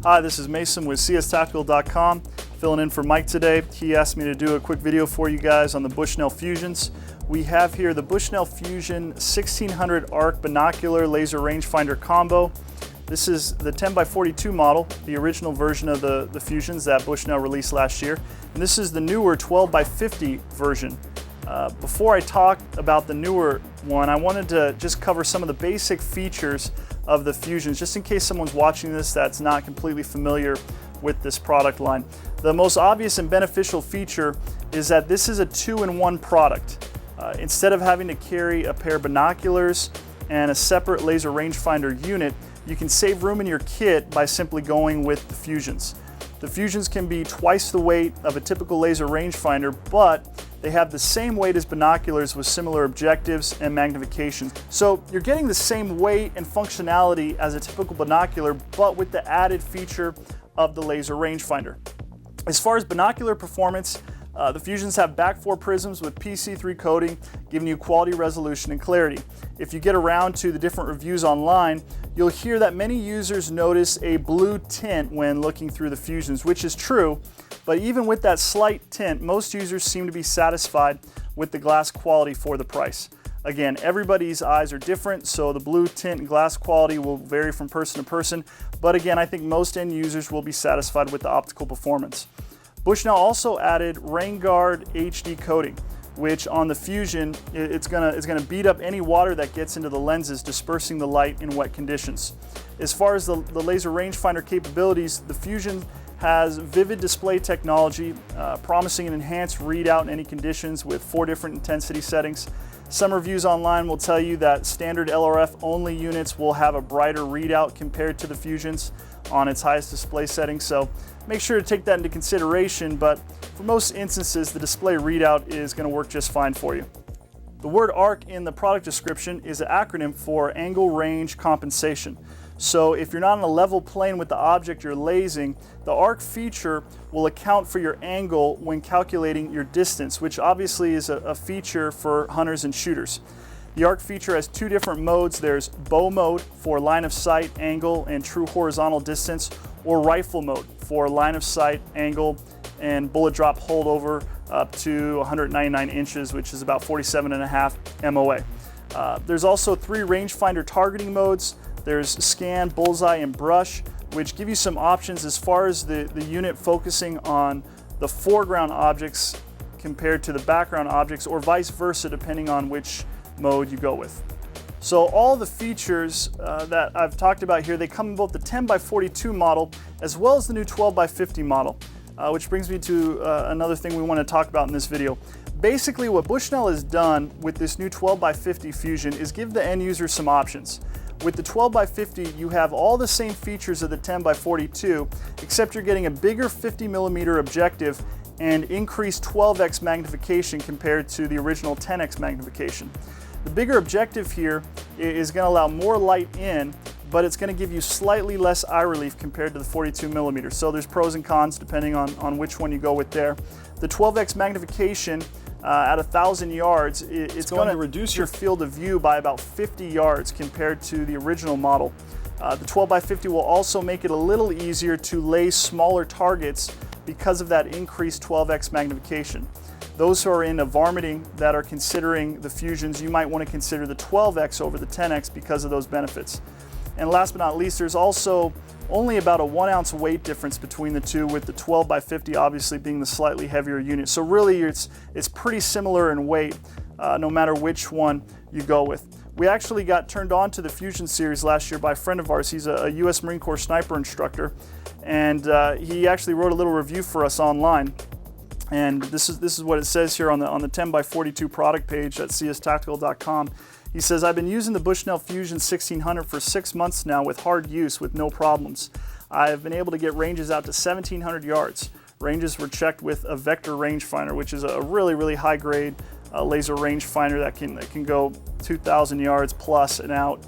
Hi, this is Mason with CSTactical.com, filling in for Mike today. He asked me to do a quick video for you guys on the Bushnell Fusions. We have here the Bushnell Fusion 1600 ARC binocular laser rangefinder combo. This is the 10x42 model, the original version of the Fusions that Bushnell released last year. And this is the newer 12x50 version. Before I talk about the newer one, I wanted to just cover some of the basic features of the Fusions, just in case someone's watching this that's not completely familiar with this product line. The most obvious and beneficial feature is that this is a two-in-one product. Instead of having to carry a pair of binoculars and a separate laser rangefinder unit, you can save room in your kit by simply going with the Fusions. The Fusions can be twice the weight of a typical laser rangefinder, but they have the same weight as binoculars with similar objectives and magnification. So you're getting the same weight and functionality as a typical binocular, but with the added feature of the laser rangefinder. As far as binocular performance, the Fusions have back 4 prisms with PC3 coating, giving you quality resolution and clarity. If you get around to the different reviews online, you'll hear that many users notice a blue tint when looking through the Fusions, which is true, but even with that slight tint, most users seem to be satisfied with the glass quality for the price. Again, everybody's eyes are different, so the blue tint and glass quality will vary from person to person, but again, I think most end users will be satisfied with the optical performance. Bushnell also added Rain Guard HD coating, which on the Fusion, it's gonna beat up any water that gets into the lenses, dispersing the light in wet conditions. As far as the laser rangefinder capabilities, the Fusion has vivid display technology, promising an enhanced readout in any conditions with 4 different intensity settings. Some reviews online will tell you that standard LRF only units will have a brighter readout compared to the Fusions on its highest display settings, so make sure to take that into consideration, but for most instances the display readout is going to work just fine for you. The word ARC in the product description is an acronym for Angle Range Compensation. So if you're not on a level plane with the object you're lasing, the ARC feature will account for your angle when calculating your distance, which obviously is a feature for hunters and shooters. The ARC feature has 2 different modes. There's bow mode for line of sight, angle, and true horizontal distance, or rifle mode for line of sight, angle, and bullet drop holdover up to 199 inches, which is about 47.5 MOA. There's also 3 rangefinder targeting modes. There's scan, bullseye, and brush, which give you some options as far as the unit focusing on the foreground objects compared to the background objects, or vice versa, depending on which mode you go with. So all the features that I've talked about here, they come in both the 10x42 model as well as the new 12x50 model, which brings me to another thing we want to talk about in this video. Basically, what Bushnell has done with this new 12x50 Fusion is give the end user some options. With the 12x50, you have all the same features of the 10x42, except you're getting a bigger 50mm objective and increased 12x magnification compared to the original 10x magnification. The bigger objective here is going to allow more light in, but it's going to give you slightly less eye relief compared to the 42mm. So there's pros and cons depending on which one you go with there. The 12x magnification at 1,000 yards, it's going to reduce your field of view by about 50 yards compared to the original model. The 12x50 will also make it a little easier to lay smaller targets because of that increased 12x magnification. Those who are into varminting that are considering the Fusions, you might want to consider the 12x over the 10x because of those benefits. And last but not least, there's also only about a 1 ounce weight difference between the two, with the 12x50 obviously being the slightly heavier unit. So really it's pretty similar in weight no matter which one you go with. We actually got turned on to the Fusion series last year by a friend of ours. He's a US Marine Corps sniper instructor, and he actually wrote a little review for us online. And this is what it says here on the 10x42 product page at CSTactical.com. He says, "I've been using the Bushnell Fusion 1600 for 6 months now with hard use with no problems. I've been able to get ranges out to 1,700 yards. Ranges were checked with a vector rangefinder, which is a really high grade laser rangefinder that can go 2,000 yards plus and out.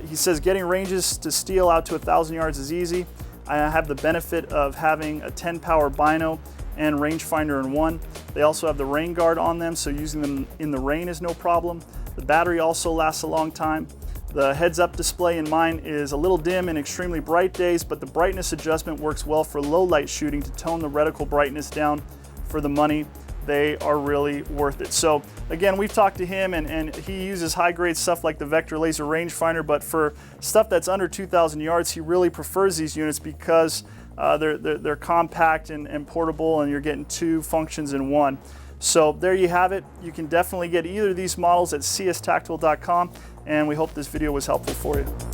He says getting ranges to steel out to 1,000 yards is easy. I have the benefit of having a 10 power bino and rangefinder in one. They also have the rain guard on them, so using them in the rain is no problem. The battery also lasts a long time. The heads-up display in mine is a little dim in extremely bright days, but the brightness adjustment works well for low light shooting to tone the reticle brightness down. For the money, they are really worth it. So again, we've talked to him, and he uses high-grade stuff like the Vector Laser Rangefinder, but for stuff that's under 2,000 yards, he really prefers these units because they're compact and portable, and you're getting two functions in one. So there you have it. You can definitely get either of these models at cstactical.com, and we hope this video was helpful for you.